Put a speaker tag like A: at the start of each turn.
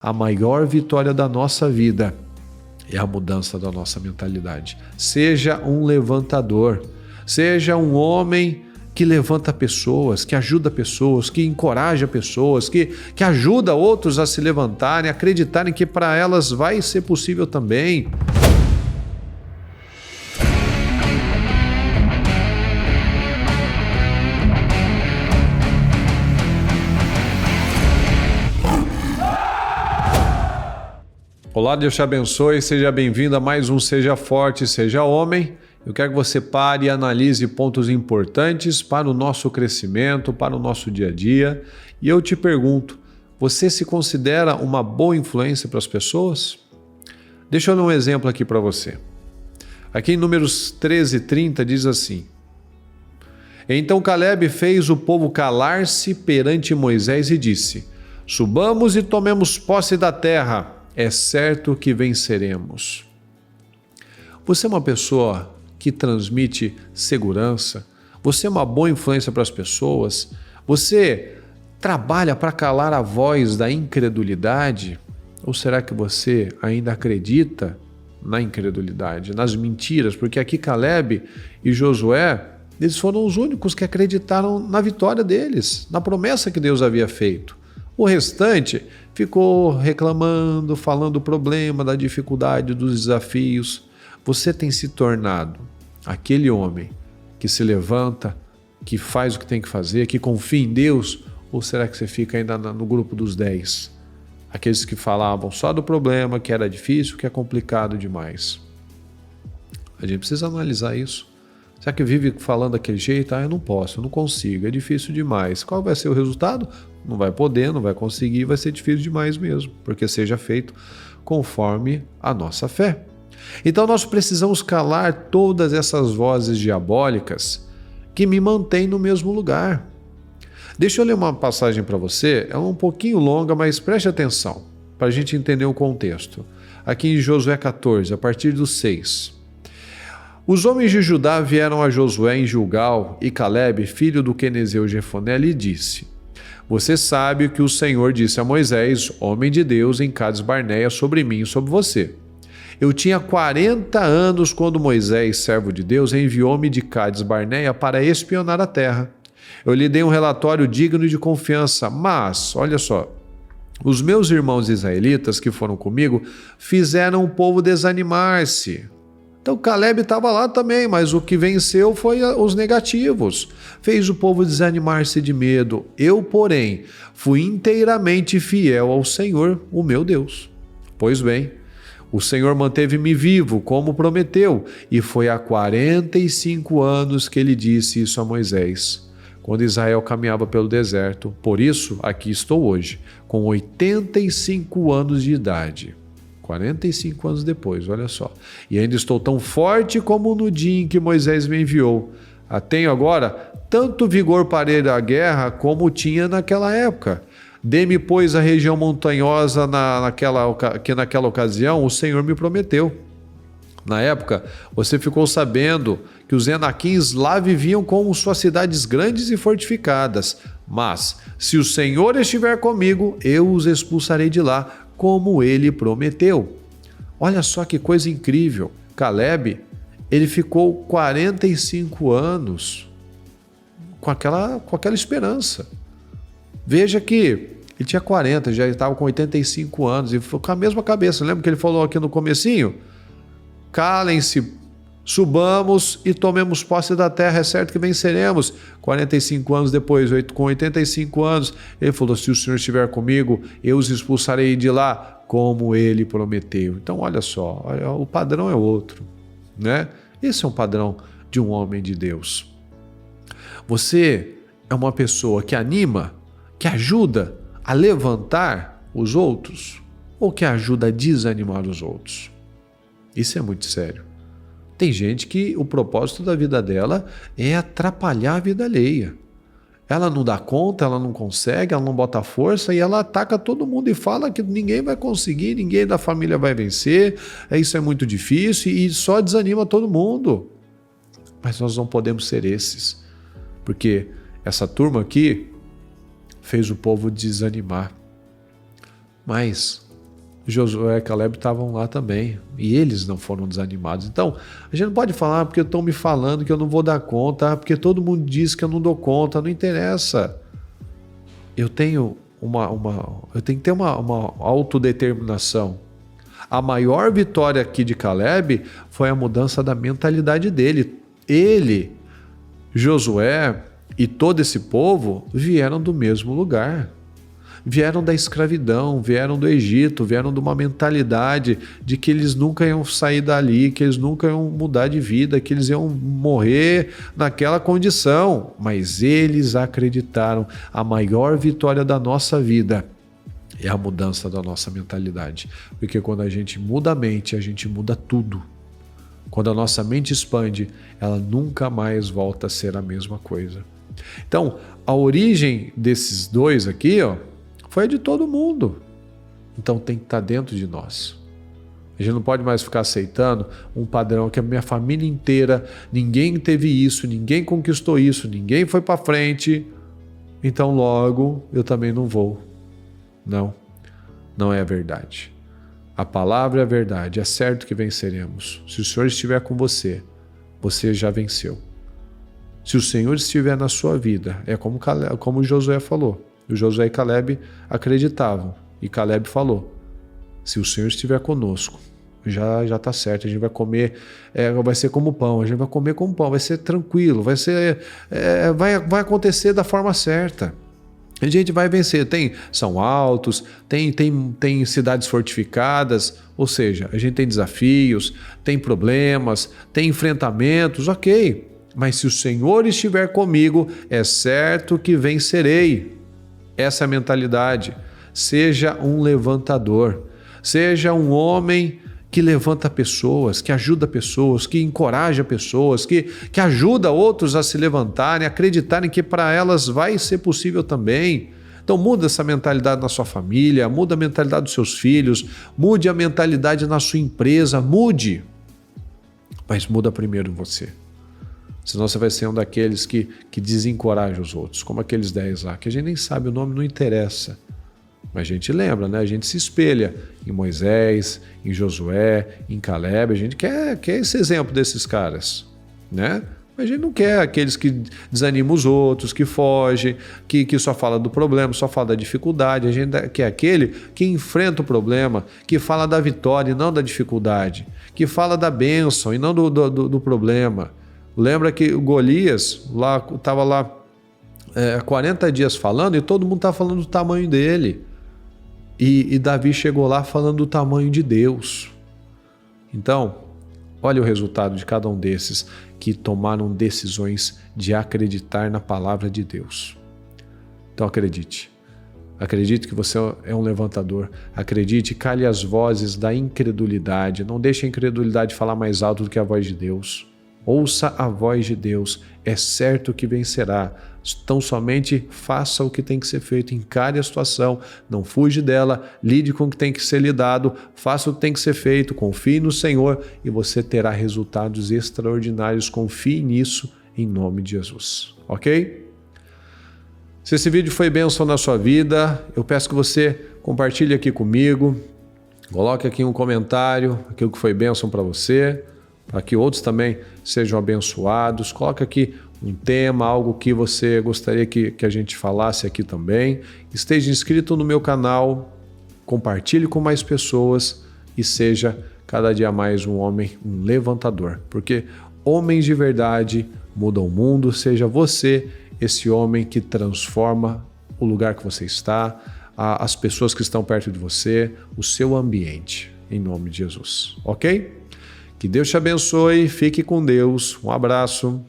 A: A maior vitória da nossa vida é a mudança da nossa mentalidade. Seja um levantador, seja um homem que levanta pessoas, que ajuda pessoas, que encoraja pessoas, que ajuda outros a se levantarem, acreditarem que para elas vai ser possível também. Olá, Deus te abençoe, seja bem-vindo a mais um Seja Forte, Seja Homem. Eu quero que você pare e analise pontos importantes para o nosso crescimento, para o nosso dia a dia. E eu te pergunto, você se considera uma boa influência para as pessoas? Deixa eu dar um exemplo aqui para você. Aqui em Números 13:30 diz assim: Então Caleb fez o povo calar-se perante Moisés e disse: Subamos e tomemos posse da terra. É certo que venceremos. Você é uma pessoa que transmite segurança? Você é uma boa influência para as pessoas? Você trabalha para calar a voz da incredulidade? Ou será que você ainda acredita na incredulidade, nas mentiras? Porque aqui Caleb e Josué, eles foram os únicos que acreditaram na vitória deles, na promessa que Deus havia feito. O restante ficou reclamando, falando do problema, da dificuldade, dos desafios. Você tem se tornado aquele homem que se levanta, que faz o que tem que fazer, que confia em Deus? Ou será que você fica ainda no grupo dos 10? Aqueles que falavam só do problema, que era difícil, que é complicado demais. A gente precisa analisar isso. Será que vive falando daquele jeito? Eu não posso, eu não consigo, é difícil demais. Qual vai ser o resultado? Não vai poder, não vai conseguir, vai ser difícil demais mesmo, porque seja feito conforme a nossa fé. Então nós precisamos calar todas essas vozes diabólicas que me mantêm no mesmo lugar. Deixa eu ler uma passagem para você, é um pouquinho longa, mas preste atenção, para a gente entender o contexto. Aqui em Josué 14, a partir do 6. Os homens de Judá vieram a Josué em Gilgal, e Caleb, filho do quenezeu Jefoné, lhe disse: Você sabe o que o Senhor disse a Moisés, homem de Deus, em Cades Barneia, sobre mim e sobre você. Eu tinha 40 anos quando Moisés, servo de Deus, enviou-me de Cades Barneia para espionar a terra. Eu lhe dei um relatório digno de confiança, mas, olha só, os meus irmãos israelitas que foram comigo fizeram o povo desanimar-se. Então Caleb estava lá também, mas o que venceu foi os negativos. Fez o povo desanimar-se de medo. Eu, porém, fui inteiramente fiel ao Senhor, o meu Deus. Pois bem, o Senhor manteve-me vivo, como prometeu, e foi há 45 anos que ele disse isso a Moisés, quando Israel caminhava pelo deserto. Por isso, aqui estou hoje, com 85 anos de idade. 45 anos depois, olha só. E ainda estou tão forte como no dia em que Moisés me enviou. Tenho agora tanto vigor para ir à guerra como tinha naquela época. Dê-me, pois, a região montanhosa que naquela ocasião o Senhor me prometeu. Na época, você ficou sabendo que os Enaquins lá viviam com suas cidades grandes e fortificadas. Mas, se o Senhor estiver comigo, eu os expulsarei de lá, como ele prometeu. Olha só que coisa incrível. Caleb, ele ficou 45 anos com aquela esperança. Veja que ele tinha 40, já estava com 85 anos e ficou com a mesma cabeça. Lembra que ele falou aqui no comecinho? Calem-se, subamos e tomemos posse da terra, é certo que venceremos. 45 anos depois, com 85 anos, ele falou: se o Senhor estiver comigo, eu os expulsarei de lá, como ele prometeu. Então olha só, o padrão é outro, né? Esse é um padrão de um homem de Deus. Você é uma pessoa que anima, que ajuda a levantar os outros, ou que ajuda a desanimar os outros? Isso é muito sério. Tem gente que o propósito da vida dela é atrapalhar a vida alheia. Ela não dá conta, ela não consegue, ela não bota força e ela ataca todo mundo e fala que ninguém vai conseguir, ninguém da família vai vencer, isso é muito difícil e só desanima todo mundo. Mas nós não podemos ser esses, porque essa turma aqui fez o povo desanimar. Mas Josué e Caleb estavam lá também, e eles não foram desanimados. Então, a gente não pode falar porque estão me falando que eu não vou dar conta, porque todo mundo diz que eu não dou conta, não interessa. Eu tenho que ter uma autodeterminação. A maior vitória aqui de Caleb foi a mudança da mentalidade dele. Ele, Josué e todo esse povo vieram do mesmo lugar. Vieram da escravidão, vieram do Egito, vieram de uma mentalidade de que eles nunca iam sair dali, que eles nunca iam mudar de vida, que eles iam morrer naquela condição. Mas eles acreditaram. A maior vitória da nossa vida é a mudança da nossa mentalidade. Porque quando a gente muda a mente, a gente muda tudo. Quando a nossa mente expande, ela nunca mais volta a ser a mesma coisa. Então, a origem desses dois aqui, foi de todo mundo. Então tem que estar dentro de nós. A gente não pode mais ficar aceitando um padrão que a minha família inteira, ninguém teve isso, ninguém conquistou isso, ninguém foi para frente, então logo eu também não vou. Não, não é a verdade. A palavra é a verdade, é certo que venceremos. Se o Senhor estiver com você, você já venceu. Se o Senhor estiver na sua vida, é como Josué falou. O Josué e Caleb acreditavam. E Caleb falou, se o Senhor estiver conosco, já está certo, a gente vai comer, vai ser como pão, a gente vai comer como pão, vai ser tranquilo, vai acontecer da forma certa. A gente vai vencer. São altos, tem cidades fortificadas, ou seja, a gente tem desafios, tem problemas, tem enfrentamentos, ok. Mas se o Senhor estiver comigo, é certo que vencerei. Essa é a mentalidade. Seja um levantador. Seja um homem que levanta pessoas, que ajuda pessoas, que encoraja pessoas, que ajuda outros a se levantarem, acreditarem que para elas vai ser possível também. Então muda essa mentalidade na sua família, muda a mentalidade dos seus filhos, mude a mentalidade na sua empresa, mude. Mas muda primeiro você. Senão você vai ser um daqueles que desencoraja os outros, como aqueles 10 lá, que a gente nem sabe o nome, não interessa. Mas a gente lembra, né? A gente se espelha em Moisés, em Josué, em Caleb, a gente quer esse exemplo desses caras, né? Mas a gente não quer aqueles que desanimam os outros, que fogem, que só fala do problema, só fala da dificuldade. A gente quer aquele que enfrenta o problema, que fala da vitória e não da dificuldade, que fala da bênção e não do problema. Lembra que o Golias estava lá 40 dias falando e todo mundo estava falando do tamanho dele. E Davi chegou lá falando do tamanho de Deus. Então, olha o resultado de cada um desses que tomaram decisões de acreditar na palavra de Deus. Então acredite. Acredite que você é um levantador. Acredite, cale as vozes da incredulidade. Não deixe a incredulidade falar mais alto do que a voz de Deus. Ouça a voz de Deus, é certo que vencerá. Então somente faça o que tem que ser feito, encare a situação, não fuja dela, lide com o que tem que ser lidado, faça o que tem que ser feito, confie no Senhor e você terá resultados extraordinários. Confie nisso em nome de Jesus, ok? Se esse vídeo foi bênção na sua vida, eu peço que você compartilhe aqui comigo, coloque aqui um comentário, aquilo que foi bênção para você, para que outros também sejam abençoados. Coloque aqui um tema, algo que você gostaria que a gente falasse aqui também. Esteja inscrito no meu canal, compartilhe com mais pessoas e seja cada dia mais um homem, um levantador. Porque homens de verdade mudam o mundo. Seja você esse homem que transforma o lugar que você está, as pessoas que estão perto de você, o seu ambiente, em nome de Jesus. Ok? Que Deus te abençoe, fique com Deus, um abraço.